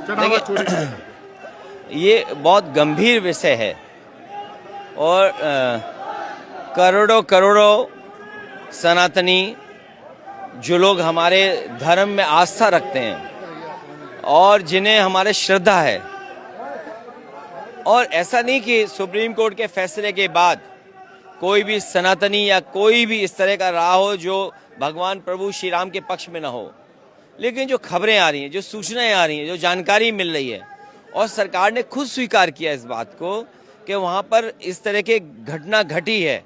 देखिए, ये बहुत गंभीर विषय है और करोड़ों करोड़ों सनातनी जो लोग हमारे धर्म में आस्था रखते हैं और जिन्हें हमारे श्रद्धा है, और ऐसा नहीं कि सुप्रीम कोर्ट के फैसले के बाद कोई भी सनातनी या कोई भी इस तरह का रहा हो जो भगवान प्रभु श्री राम के पक्ष में न हो, लेकिन जो खबरें आ रही हैं, जो सूचनाएं आ रही हैं, जो जानकारी मिल रही है, और सरकार ने खुद स्वीकार किया इस बात को कि वहाँ पर इस तरह के घटना घटी है,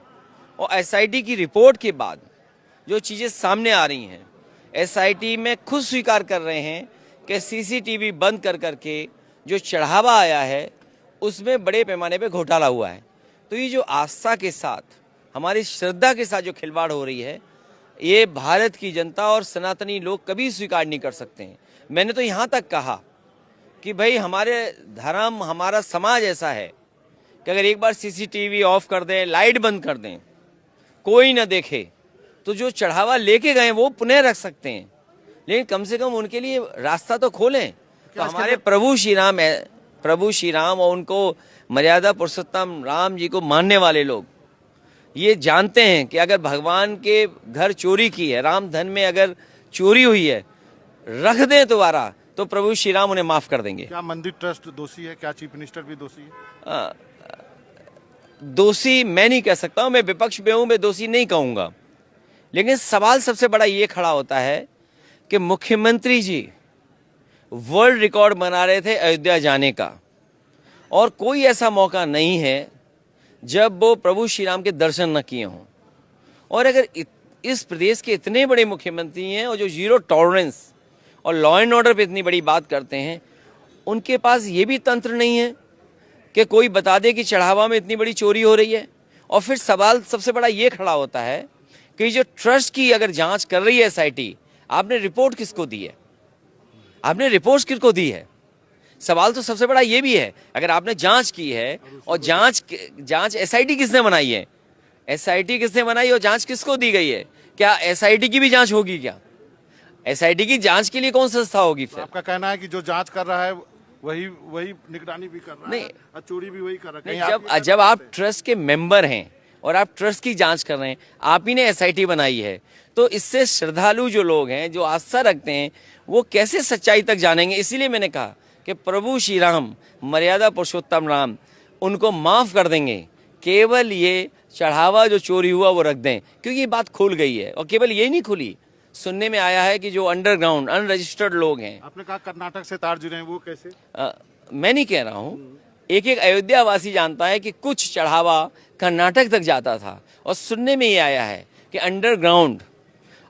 और एसआईटी की रिपोर्ट के बाद जो चीज़ें सामने आ रही हैं, एसआईटी में खुद स्वीकार कर रहे हैं कि सीसीटीवी बंद कर करके जो चढ़ावा आया है उसमें बड़े पैमाने पे घोटाला हुआ है। तो ये जो आस्था के साथ, हमारी श्रद्धा के साथ जो खिलवाड़ हो रही है, ये भारत की जनता और सनातनी लोग कभी स्वीकार नहीं कर सकते हैं। मैंने तो यहाँ तक कहा कि भाई हमारे धर्म, हमारा समाज ऐसा है कि अगर एक बार सीसीटीवी ऑफ कर दें, लाइट बंद कर दें, कोई ना देखे, तो जो चढ़ावा लेके गए वो पुनः रख सकते हैं, लेकिन कम से कम उनके लिए रास्ता तो खोलें। तो हमारे प्रभु श्री राम और उनको मर्यादा पुरुषोत्तम राम जी को मानने वाले लोग ये जानते हैं कि अगर भगवान के घर चोरी की है, राम धन में अगर चोरी हुई है, रख दें दोबारा, तो प्रभु श्री राम उन्हें माफ कर देंगे। क्या मंदिर ट्रस्ट दोषी है? क्या चीफ मिनिस्टर भी दोषी है? दोषी मैं नहीं कह सकता हूं, मैं विपक्ष में हूं, मैं दोषी नहीं कहूंगा, लेकिन सवाल सबसे बड़ा ये खड़ा होता है कि मुख्यमंत्री जी वर्ल्ड रिकॉर्ड बना रहे थे अयोध्या जाने का, और कोई ऐसा मौका नहीं है जब वो प्रभु श्री राम के दर्शन न किए हों। और अगर इस प्रदेश के इतने बड़े मुख्यमंत्री हैं और जो जीरो टॉलरेंस और लॉ एंड ऑर्डर पे इतनी बड़ी बात करते हैं, उनके पास ये भी तंत्र नहीं है कि कोई बता दे कि चढ़ावा में इतनी बड़ी चोरी हो रही है। और फिर सवाल सबसे बड़ा ये खड़ा होता है कि जो ट्रस्ट की अगर जांच कर रही है एसआईटी, आपने रिपोर्ट किसको दी है? आपने रिपोर्ट किसको दी है? सवाल तो सबसे बड़ा ये भी है, अगर आपने जांच की है और जांच एसआईटी किसने बनाई है? एसआईटी किसने बनाई और जांच किसको दी गई है? क्या एसआईटी की भी जांच होगी? क्या एसआईटी की जांच के लिए कौन संस्था होगी? फिर आपका कहना है कि जो जांच कर रहा है वही निगरानी भी कर रहा है और चोरी भी वही कर रहा है। जब आप ट्रस्ट के मेंबर हैं और आप ट्रस्ट की जांच कर रहे हैं, आप ही ने एसआईटी बनाई है, तो इससे श्रद्धालु जो लोग हैं, जो आस्था रखते हैं, वो कैसे सच्चाई तक जानेंगे? इसीलिए मैंने कहा कि प्रभु श्री राम, मर्यादा पुरुषोत्तम राम, उनको माफ कर देंगे, केवल ये चढ़ावा जो चोरी हुआ वो रख दें, क्योंकि ये बात खुल गई है। और केवल ये नहीं खुली, सुनने में आया है कि जो अंडरग्राउंड अनरजिस्टर्ड लोग हैं, आपने कहा कर्नाटक से तार जुड़े हैं, वो कैसे? मैं नहीं कह रहा हूँ, एक एक अयोध्या वासी जानता है कि कुछ चढ़ावा कर्नाटक तक जाता था, और सुनने में ये आया है कि अंडरग्राउंड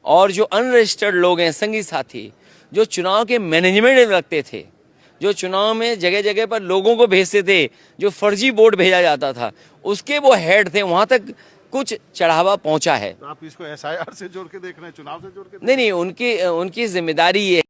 और जो अनरजिस्टर्ड लोग हैं, संगी साथी, जो चुनाव के मैनेजमेंट रखते थे, जो चुनाव में जगह जगह पर लोगों को भेजते थे, जो फर्जी वोट भेजा जाता था, उसके वो हेड थे, वहां तक कुछ चढ़ावा पहुंचा है। तो आप इसको एसआईआर से जोड़ के देख रहे हैं, चुनाव से जोड़ के? नहीं, उनकी जिम्मेदारी ये